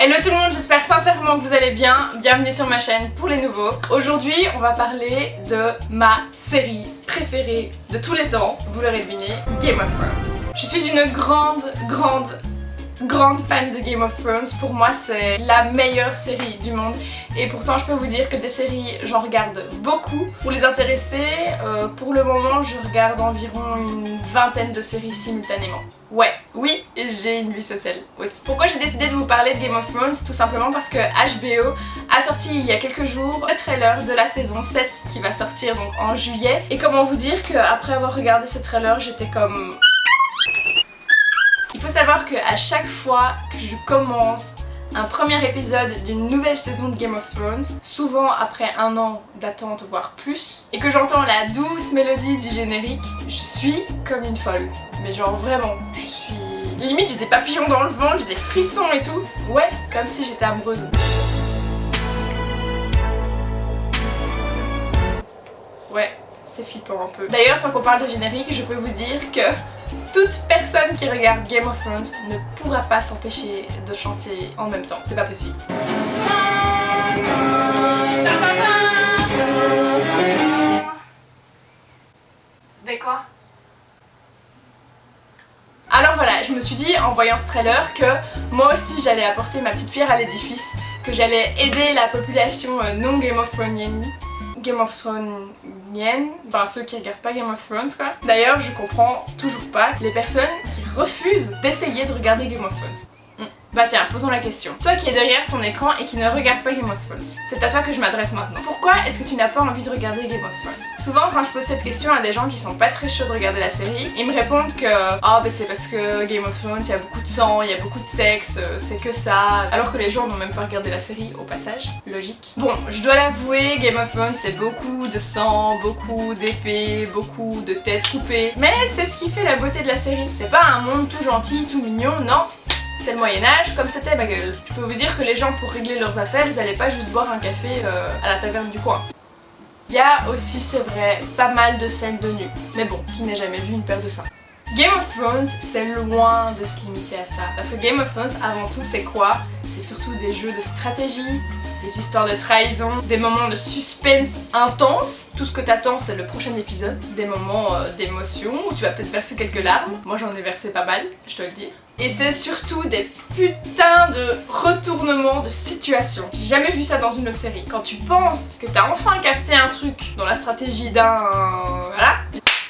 Hello tout le monde, j'espère sincèrement que vous allez bien. Bienvenue sur ma chaîne pour les nouveaux. Aujourd'hui, on va parler de ma série préférée de tous les temps, vous l'aurez deviné, Game of Thrones. Je suis une grande fan de Game of Thrones. Pour moi, c'est la meilleure série du monde. Et pourtant, je peux vous dire que des séries, j'en regarde beaucoup. Pour les intéresser, pour le moment, je regarde environ une vingtaine de séries simultanément. Ouais, oui, j'ai une vie sociale aussi. Pourquoi j'ai décidé de vous parler de Game of Thrones? Tout simplement parce que HBO a sorti il y a quelques jours le trailer de la saison 7 qui va sortir donc en juillet. Et comment vous dire qu'après avoir regardé ce trailer, j'étais comme... Il faut savoir qu'à chaque fois que je commence un premier épisode d'une nouvelle saison de Game of Thrones, souvent après un an d'attente voire plus, et que j'entends la douce mélodie du générique, je suis comme une folle. Mais genre vraiment, je suis... Limite j'ai des papillons dans le ventre, j'ai des frissons et tout. Ouais, comme si j'étais amoureuse. Ouais, c'est flippant un peu. D'ailleurs, tant qu'on parle de générique, je peux vous dire que toute personne qui regarde Game of Thrones ne pourra pas s'empêcher de chanter en même temps. C'est pas possible. Mais quoi? Alors voilà, je me suis dit en voyant ce trailer que moi aussi j'allais apporter ma petite pierre à l'édifice, que j'allais aider la population non Game of Thronesienne. Enfin ceux qui regardent pas Game of Thrones quoi. D'ailleurs je comprends toujours pas les personnes qui refusent d'essayer de regarder Game of Thrones. Bah tiens, posons la question. Toi qui es derrière ton écran et qui ne regarde pas Game of Thrones, c'est à toi que je m'adresse maintenant. Pourquoi est-ce que tu n'as pas envie de regarder Game of Thrones? Souvent quand je pose cette question à des gens qui sont pas très chauds de regarder la série, ils me répondent que ah bah c'est parce que Game of Thrones il y a beaucoup de sang, il y a beaucoup de sexe, c'est que ça, alors que les gens n'ont même pas regardé la série au passage. Logique. Bon, je dois l'avouer, Game of Thrones c'est beaucoup de sang, beaucoup d'épées, beaucoup de têtes coupées, mais c'est ce qui fait la beauté de la série. C'est pas un monde tout gentil, tout mignon, non. C'est le Moyen-Âge, comme c'était ma gueule. Je peux vous dire que les gens, pour régler leurs affaires, ils allaient pas juste boire un café à la taverne du coin. Il y a aussi, c'est vrai, pas mal de scènes de nu. Mais bon, qui n'a jamais vu une paire de seins? Game of Thrones, c'est loin de se limiter à ça. Parce que Game of Thrones, avant tout, c'est quoi? C'est surtout des jeux de stratégie, des histoires de trahison, des moments de suspense intense. Tout ce que t'attends, c'est le prochain épisode. Des moments d'émotion où tu vas peut-être verser quelques larmes. Moi, j'en ai versé pas mal, je dois le dire. Et c'est surtout des putains de retournements de situation. J'ai jamais vu ça dans une autre série. Quand tu penses que t'as enfin capté un truc dans la stratégie d'un... Voilà.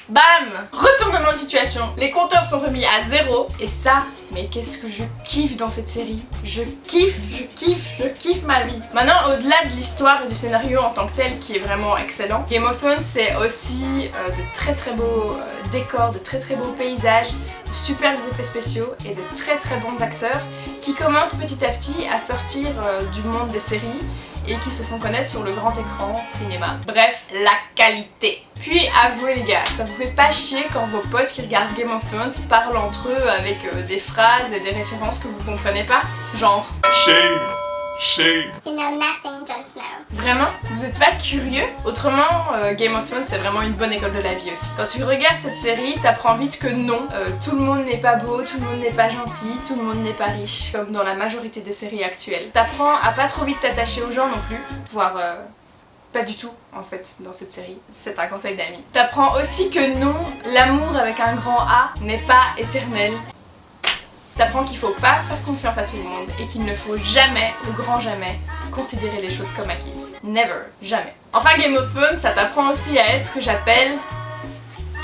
Bam! Retournement de situation. Les compteurs sont remis à zéro. Et ça, mais qu'est-ce que je kiffe dans cette série. Je kiffe ma vie. Maintenant, au-delà de l'histoire et du scénario en tant que tel qui est vraiment excellent, Game of Thrones c'est aussi de très beaux décors, de très beaux paysages, de superbes effets spéciaux et de très bons acteurs qui commencent petit à petit à sortir du monde des séries et qui se font connaître sur le grand écran, cinéma. Bref, la qualité. Puis avouez les gars, ça vous fait pas chier quand vos potes qui regardent Game of Thrones parlent entre eux avec des phrases et des références que vous comprenez pas? Genre... Shame. You know nothing, Jon Snow. Vraiment? Vous êtes pas curieux? Autrement, Game of Thrones c'est vraiment une bonne école de la vie aussi. Quand tu regardes cette série, t'apprends vite que non, tout le monde n'est pas beau, tout le monde n'est pas gentil, tout le monde n'est pas riche, comme dans la majorité des séries actuelles. T'apprends à pas trop vite t'attacher aux gens non plus, voire pas du tout en fait dans cette série. C'est un conseil d'amis. T'apprends aussi que non, l'amour avec un grand A n'est pas éternel. T'apprends qu'il faut pas faire confiance à tout le monde et qu'il ne faut jamais, au grand jamais, considérer les choses comme acquises. Never, jamais. Enfin Game of Thrones, ça t'apprend aussi à être ce que j'appelle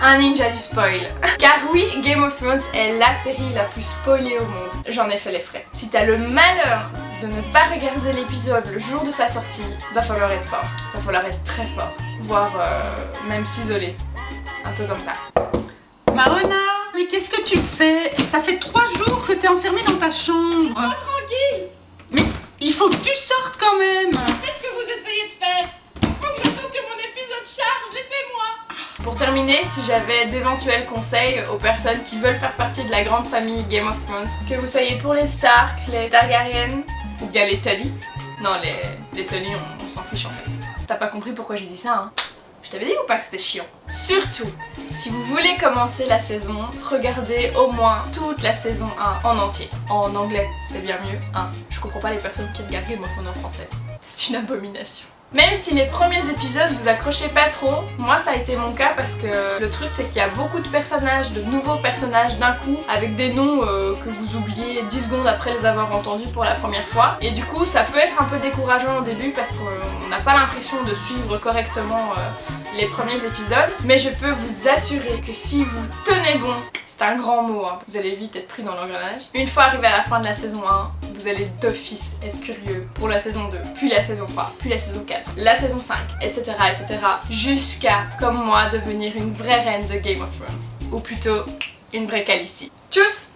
un ninja du spoil. Car oui, Game of Thrones est la série la plus spoilée au monde. J'en ai fait les frais. Si t'as le malheur de ne pas regarder l'épisode le jour de sa sortie, va falloir être fort. Va falloir être très fort. Voire même s'isoler. Un peu comme ça. Marona, mais qu'est-ce que tu fais? Ça fait 3 jours que t'es enfermée dans ta chambre. Laisse-moi tranquille! Mais il faut que tu sortes quand même. C'est ce que vous essayez de faire! Faut que j'attende que mon épisode charge, laissez-moi! Pour terminer, si j'avais d'éventuels conseils aux personnes qui veulent faire partie de la grande famille Game of Thrones, que vous soyez pour les Stark, les Targaryen, ou bien les Tully. Non, les Tully, on s'en fiche en fait. T'as pas compris pourquoi j'ai dit ça, hein? Je t'avais dit ou pas que c'était chiant? Surtout, si vous voulez commencer la saison, regardez au moins toute la saison 1 en entier. En anglais, c'est bien mieux. Je comprends pas les personnes qui regardent Game of Thrones en français. C'est une abomination. Même si les premiers épisodes vous accrochaient pas trop, moi ça a été mon cas parce que le truc c'est qu'il y a beaucoup de personnages, de nouveaux personnages d'un coup, avec des noms que vous oubliez 10 secondes après les avoir entendus pour la première fois. Et du coup ça peut être un peu décourageant au début parce qu'on n'a pas l'impression de suivre correctement les premiers épisodes. Mais je peux vous assurer que si vous tenez bon, c'est un grand mot, hein, vous allez vite être pris dans l'engrenage. Une fois arrivé à la fin de la saison 1, vous allez d'office être curieux pour la saison 2, puis la saison 3, puis la saison 4, la saison 5, etc. etc. jusqu'à, comme moi, devenir une vraie reine de Game of Thrones. Ou plutôt, une vraie Khaleesi. Tchuss!